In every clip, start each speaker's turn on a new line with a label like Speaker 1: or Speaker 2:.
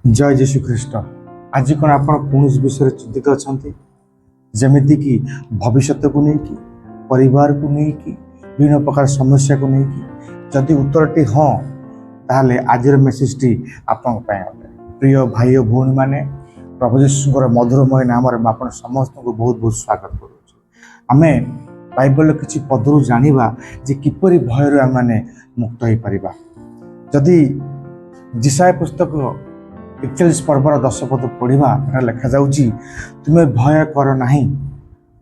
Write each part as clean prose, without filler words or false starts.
Speaker 1: जय जीशु ख्रीष्ट। आज कौन आप कौन विषय चिंतित अच्छा जमीती कि भविष्य को लेकिन परिवार को लेकिन विभिन्न प्रकार समस्या को लेकिन जदि उत्तरटी हाँ ताहले आज मेसेज टी आपण प्रिय भाई और भौणी मैंने प्रभु यीशुर मधुरमय नाम आप समस्त को बहुत बहुत स्वागत करुँ। आम बाइबल किसी पदरू जाना जे किपरि भयर आम मैंने मुक्त हो पार। जदि जिसाय पुस्तक 41 पर्वर 10 पद पढ़ा लिखा जाऊँगी तुम्हें भय कर नहीं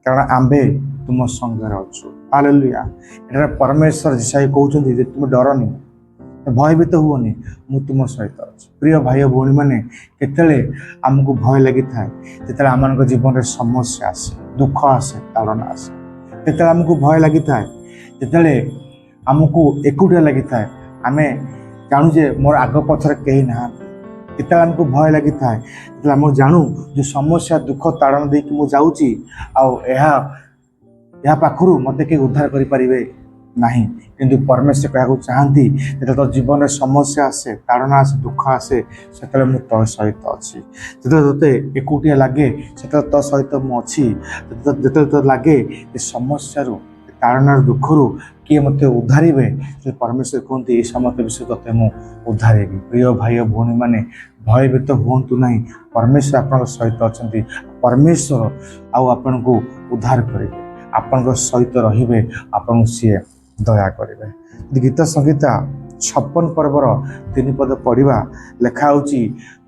Speaker 1: कारण आंबे तुम संगे अच्छु। हालेलुया। एटा परमेश्वर जिसाई कहते तुम डरनी भयभीत हुओनी मु तुम सहित अच्छी। प्रिय भाई भौणी मैंने केतले आमको भय लगी थाए जिते आम जीवन में समस्या आसे दुख आसे ताड़ना आसे जिते आमको भय लगी थाए जिते आमको एकुटिया लगी थाए आम जानूजे मोर आग पछरे कहीं ना केतले आमको भय लगी थाए जिते आम जानू जो समस्या दुख ताड़ना दे कि मुझे या पाखु मत किए उद्धार करें नहीं किंतु परमेश्वर कहू चाहती जो तो जीवन में समस्या आसे ताड़ना आसे दुख आसे से मुझे तो सहित अच्छी जो ते एकुटिया लगे से तो सहित मुझी जो तो लगे समस्या ताड़नार दुखरू किए मत उद्धारे परमेश्वर कहते ये समस्त विषय ते मुझे उद्धारे। प्रिय भाई भौणी मैंने भयभीत हूँ ना परमेश्वर आप सहित अच्छा परमेश्वर आपण को उद्धार करेंगे आपण सहित रे आपन सी दया करेंगे। गीत संगीता 56 पर्वर 3 पद पढ़ा लिखा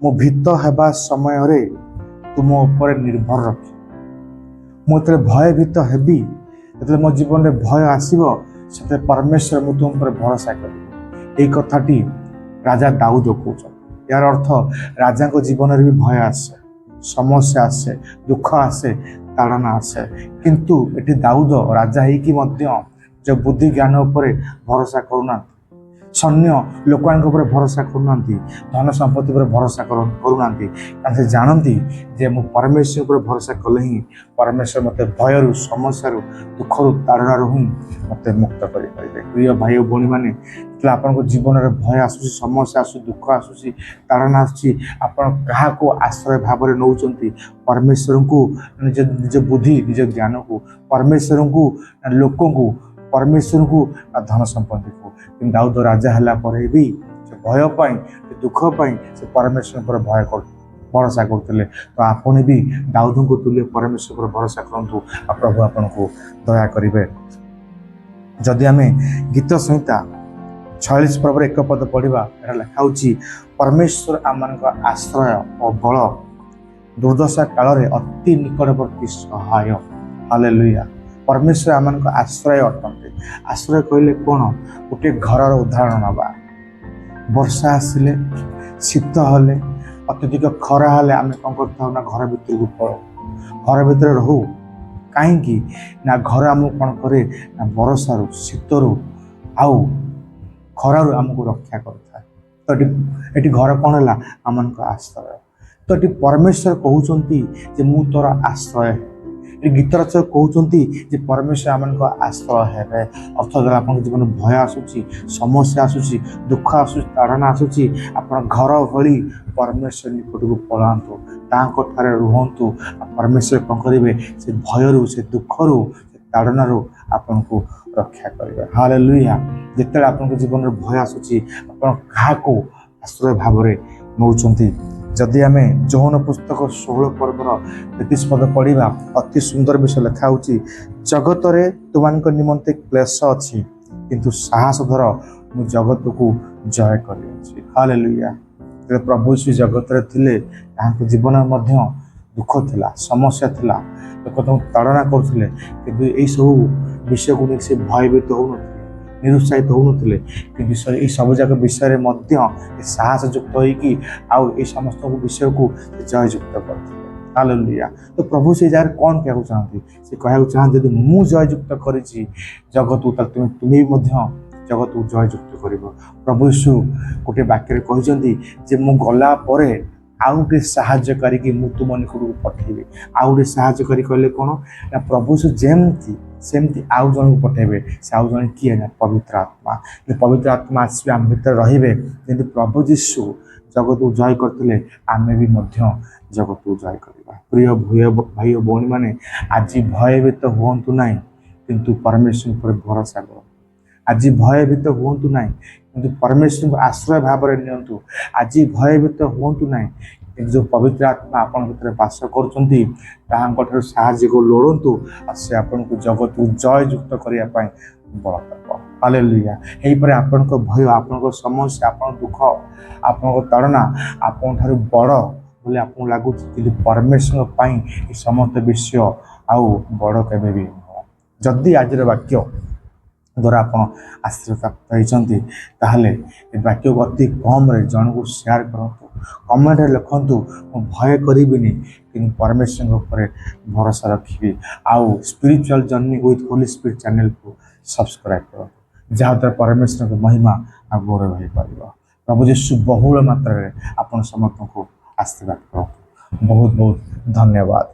Speaker 1: मो भीत हेबा समय रे तुम उपर निर्भर रखी मुझे भयभीत हेबी जो मो जीवन में भय आसो से परमेश्वर मुझे तुम पर भरोसा करी। यही कथाटी राजा दाऊद कहते यार अर्थ राजा को जीवन में भी भय आसे समस्या आसे दुख आसे ताड़ना आसे किंतु एटी दाऊद राजा ही जो बुद्धि ज्ञान उपर भरोसा करूना सैन्य लोक भरोसा करूना धन संपत्ति पर भरोसा करूना कारण से जानती जे मु परमेश्वर पर भरोसा कले ही परमेश्वर मत भयरू समस्या दुख ताड़ना ही मत मुक्त करें। प्रिय भाई भौणी मैंने आपन जीवन में भय आसूसी समस्या आसू दुख आसूसी ताड़ना आसूसी आपन क्या को आश्रय भाव में नौ परमेश्वर को निज निज बुद्धि निज ज्ञान को परमेश्वर को लोक को परमेश्वर को धन संपत्ति को कि दाऊद राजा है भी से भय पाई दुख पाई से परमेश्वर पर भय भरोसा करते तो आपने भी दाऊद को तुल्य परमेश्वर पर भरोसा करूँ प्रभु आपन को दया करेंगे। जदि आम गीत संहिता 46 पर्वर 1 पद पढ़ा लिखा परमेश्वर आम आश्रय और बल दुर्दशा काल में अति निकटवर्ती सहाय। हालेलुया। परमेश्वर आम आश्रय अटंते। आश्रय कहले कौन गोटे घर उदाहरण नवा वर्षा आसिले शीत हेले अत्यधिक खरा हेले आम कौन कर घर भीतर को पड़ो घर भीतर रहू कहीं ना घर आम कौन करे ना बरसारू शीतरू आउ खरारू आमको रक्षा करता तो ये घर कौन है आम आश्रय तो ये परमेश्वर कहते मु तोर आश्रय है। गीत रचक कहते परमेश्वर आम आश्रय है अर्थ आप जीवन भय आसूसी समस्या आसूसी दुख आसूसी ताड़ना आसूसी आप घर भली परमेश्वर निकट को पलांतु ठारे रुहतु परमेश्वर कौन करेंगे से भयरू से दुखरू से ताड़नारू आपन को रक्षा करेंगे। हालेलुया। जिते आप जीवन में भय आसूसी आप क्या आश्रय भाव में नौ जदि आम यौन पुस्तक 16 पर्वर 33 पद पढ़ा अति सुंदर विषय लिखा जगत रे तुम निमंते क्लेश अच्छी किंतु साहस धर मु जगत को जय कर। हालेलुया। प्रभु श्री जगत रे थिले जीवन में दुख थिला समस्या थिला लोक तुम ताड़ना करथिले किंतु यही सब विषय को से भयभीत हो निरुत्साहित होनुले कि सब जाक विषय में साहस युक्त होगी आउ समस्त विषय को जययुक्त करते। हालेलुया। तो प्रभु से जगह कौन कहना चाहती से कहना चाहते यदि मु जययुक्त कर जगत तुम्हें तुम्हें जगत को जययुक्त कर। प्रभु यीशु गोटे वाक्य कहते मु गला आउ गोटे साहाय्यकारी मु तुम निकट को पठेबी आउ गोटे साहाय्यकारी कहले कौन ना प्रभु से जमती सेमती आउ जन को पठेबे से आउ जन किए ना पवित्र आत्मा। पवित्र आत्मा आसवे आम भीतर रे जमी प्रभु यीशु ଜଗତକୁ ଜୟ କରିଥିଲେ ଆମେ ବି ମଧ୍ୟ ଜଗତକୁ ଜୟ କରିବା। ପ୍ରିୟ ଭାଇ ଓ ଭଉଣୀମାନେ, ଆଜି ଭୟଭୀତ ହୁଅନ୍ତୁ ନାହିଁ, କିନ୍ତୁ ପରମେଶ୍ୱର ଉପରେ ଭରସା କରନ୍ତୁ। ଆଜି ଭୟଭୀତ ହୁଅନ୍ତୁ ନାହିଁ, କିନ୍ତୁ ପରମେଶ୍ୱରଙ୍କୁ ଆଶ୍ରୟ ଭାବରେ ନିଅନ୍ତୁ। ଆଜି ଭୟଭୀତ ହୁଅନ୍ତୁ ନାହିଁ, କିନ୍ତୁ ଯେଉଁ ପବିତ୍ର ଆତ୍ମା ଆପଣଙ୍କ ଭିତରେ ବାସ କରୁଛନ୍ତି ତାହାଙ୍କଠାରୁ ସାହାଯ୍ୟକୁ ଲୋଡ଼ନ୍ତୁ, ଆଉ ସେ ଆପଣଙ୍କୁ ଜଗତକୁ ଜୟଯୁକ୍ତ କରିବା ପାଇଁ ବଳ ଦେବ। ହାଲେଲୁୟା। ଏହିପରି ଆପଣଙ୍କ ଭୟ, ଆପଣଙ୍କ ସମସ୍ୟା, ଆପଣଙ୍କ ଦୁଃଖ, ଆପଣଙ୍କ ତାଡ଼ନା ଆପଣଙ୍କଠାରୁ ବଡ଼ ବୋଲି ଆପଣଙ୍କୁ ଲାଗୁଛି, କିନ୍ତୁ ପରମେଶ୍ୱରଙ୍କ ପାଇଁ ଏ ସମସ୍ତ ବିଷୟ ଆଉ ବଡ଼ କେବେ ବି ନୁହଁ। ଯଦି ଆଜିର ବାକ୍ୟ ଦ୍ୱାରା ଆପଣ ଆଶୀର୍ବାଦ ହେଇଛନ୍ତି, ତାହେଲେ ଏ ବାକ୍ୟକୁ ଅତି କମ୍ରେ ଜଣକୁ ସେୟାର କରନ୍ତୁ। କମେଣ୍ଟରେ ଲେଖନ୍ତୁ, ମୁଁ ଭୟ କରିବିନି, କିନ୍ତୁ ପରମେଶ୍ୱରଙ୍କ ଉପରେ ଭରସା ରଖିବି। ଆଉ spiritual journey with Holi spirit ଚ୍ୟାନେଲକୁ ସବସ୍କ୍ରାଇବ୍ କରନ୍ତୁ, ଯାହାଦ୍ୱାରା ପରମେଶ୍ୱରଙ୍କ ମହିମା ଆଉ ଗୌରବ ହେଇପାରିବ। ପ୍ରଭୁ ଯୀଶୁ ବହୁଳ ମାତ୍ରାରେ ଆପଣ ସମସ୍ତଙ୍କୁ ଆଶୀର୍ବାଦ କରନ୍ତୁ। ବହୁତ ବହୁତ ଧନ୍ୟବାଦ।